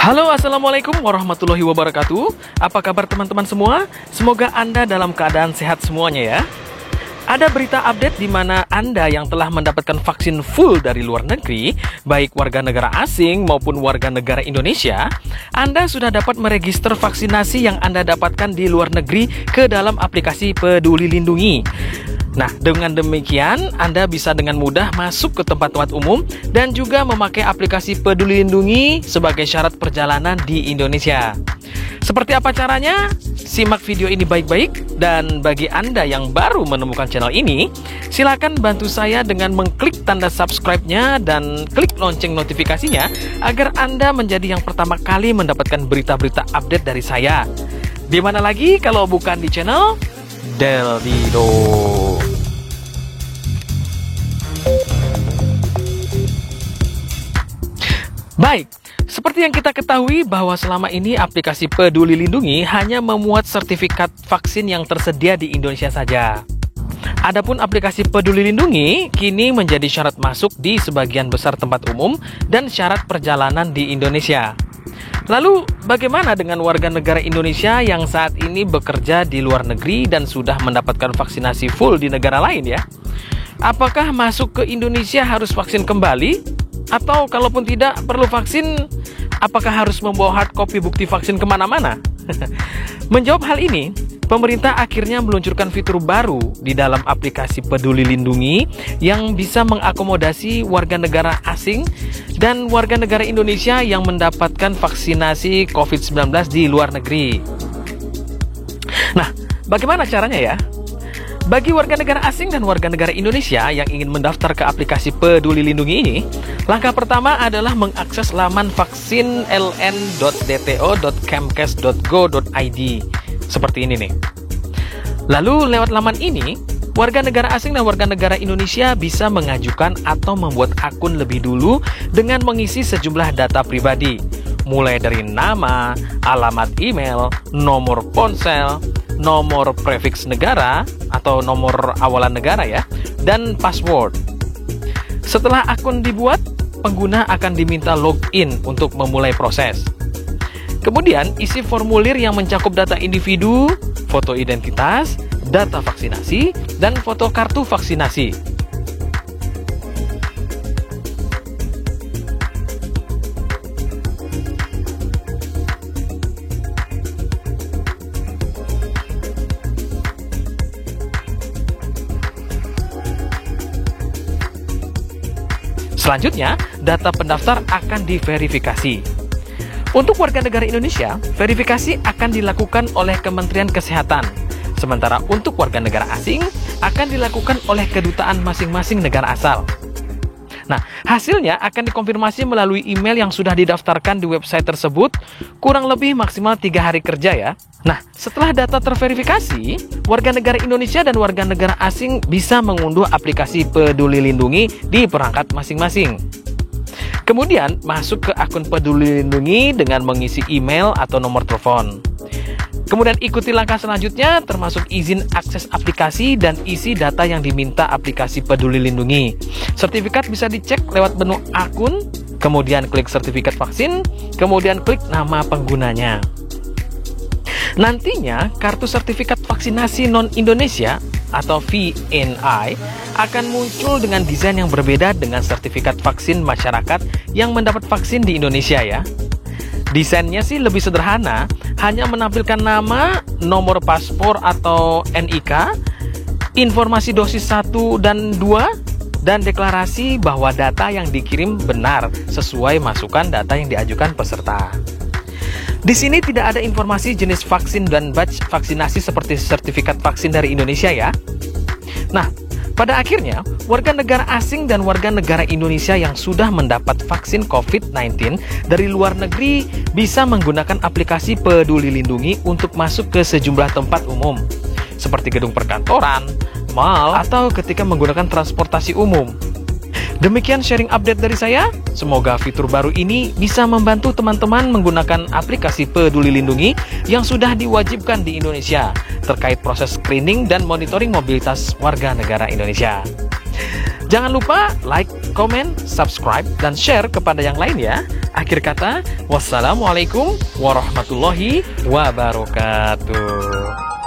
Halo, assalamualaikum warahmatullahi wabarakatuh. Apa kabar teman-teman semua? Semoga Anda dalam keadaan sehat semuanya ya. Ada berita update di mana Anda yang telah mendapatkan vaksin full dari luar negeri, baik warga negara asing maupun warga negara Indonesia, Anda sudah dapat meregister vaksinasi yang Anda dapatkan di luar negeri ke dalam aplikasi Peduli Lindungi. Nah, dengan demikian, Anda bisa dengan mudah masuk ke tempat-tempat umum dan juga memakai aplikasi Peduli Lindungi sebagai syarat perjalanan di Indonesia. Seperti apa caranya? Simak video ini baik-baik, dan bagi Anda yang baru menemukan channel ini, silakan bantu saya dengan mengklik tanda subscribe-nya dan klik lonceng notifikasinya agar Anda menjadi yang pertama kali mendapatkan berita-berita update dari saya. Di mana lagi kalau bukan di channel Del Dido. Baik, seperti yang kita ketahui bahwa selama ini aplikasi Peduli Lindungi hanya memuat sertifikat vaksin yang tersedia di Indonesia saja. Adapun aplikasi Peduli Lindungi kini menjadi syarat masuk di sebagian besar tempat umum dan syarat perjalanan di Indonesia. Lalu, bagaimana dengan warga negara Indonesia yang saat ini bekerja di luar negeri dan sudah mendapatkan vaksinasi full di negara lain ya? Apakah masuk ke Indonesia harus vaksin kembali? Atau kalaupun tidak perlu vaksin, apakah harus membawa hard copy bukti vaksin kemana-mana? Menjawab hal ini, pemerintah akhirnya meluncurkan fitur baru di dalam aplikasi Peduli Lindungi yang bisa mengakomodasi warga negara asing dan warga negara Indonesia yang mendapatkan vaksinasi COVID-19 di luar negeri. Nah, bagaimana caranya ya? Bagi warga negara asing dan warga negara Indonesia yang ingin mendaftar ke aplikasi Peduli Lindungi ini, langkah pertama adalah mengakses laman vaksinln.dto.kemkes.go.id. Seperti ini nih. Lalu lewat laman ini, warga negara asing dan warga negara Indonesia bisa mengajukan atau membuat akun lebih dulu dengan mengisi sejumlah data pribadi, mulai dari nama, alamat email, nomor ponsel, nomor prefix negara atau nomor awalan negara ya, dan password. Setelah akun dibuat, pengguna akan diminta login untuk memulai proses. Kemudian isi formulir yang mencakup data individu, foto identitas, data vaksinasi, dan foto kartu vaksinasi. Selanjutnya, data pendaftar akan diverifikasi. Untuk warga negara Indonesia, verifikasi akan dilakukan oleh Kementerian Kesehatan. Sementara untuk warga negara asing, akan dilakukan oleh kedutaan masing-masing negara asal. Nah, hasilnya akan dikonfirmasi melalui email yang sudah didaftarkan di website tersebut, kurang lebih maksimal 3 hari kerja ya. Nah, setelah data terverifikasi, warga negara Indonesia dan warga negara asing bisa mengunduh aplikasi Peduli Lindungi di perangkat masing-masing. Kemudian, masuk ke akun Peduli Lindungi dengan mengisi email atau nomor telepon. Kemudian ikuti langkah selanjutnya termasuk izin akses aplikasi dan isi data yang diminta aplikasi Peduli Lindungi. Sertifikat bisa dicek lewat menu akun, kemudian klik sertifikat vaksin, kemudian klik nama penggunanya. Nantinya, kartu sertifikat vaksinasi non-Indonesia atau VNI akan muncul dengan desain yang berbeda dengan sertifikat vaksin masyarakat yang mendapat vaksin di Indonesia ya. Desainnya sih lebih sederhana, hanya menampilkan nama, nomor paspor atau NIK, informasi dosis 1 dan 2, dan deklarasi bahwa data yang dikirim benar sesuai masukan data yang diajukan peserta. Di sini tidak ada informasi jenis vaksin dan batch vaksinasi seperti sertifikat vaksin dari Indonesia ya. Nah, pada akhirnya, warga negara asing dan warga negara Indonesia yang sudah mendapat vaksin COVID-19 dari luar negeri bisa menggunakan aplikasi Peduli Lindungi untuk masuk ke sejumlah tempat umum, seperti gedung perkantoran, mal, atau ketika menggunakan transportasi umum. Demikian sharing update dari saya. Semoga fitur baru ini bisa membantu teman-teman menggunakan aplikasi Peduli Lindungi yang sudah diwajibkan di Indonesia terkait proses screening dan monitoring mobilitas warga negara Indonesia. Jangan lupa like, komen, subscribe, dan share kepada yang lain ya. Akhir kata, wassalamualaikum warahmatullahi wabarakatuh.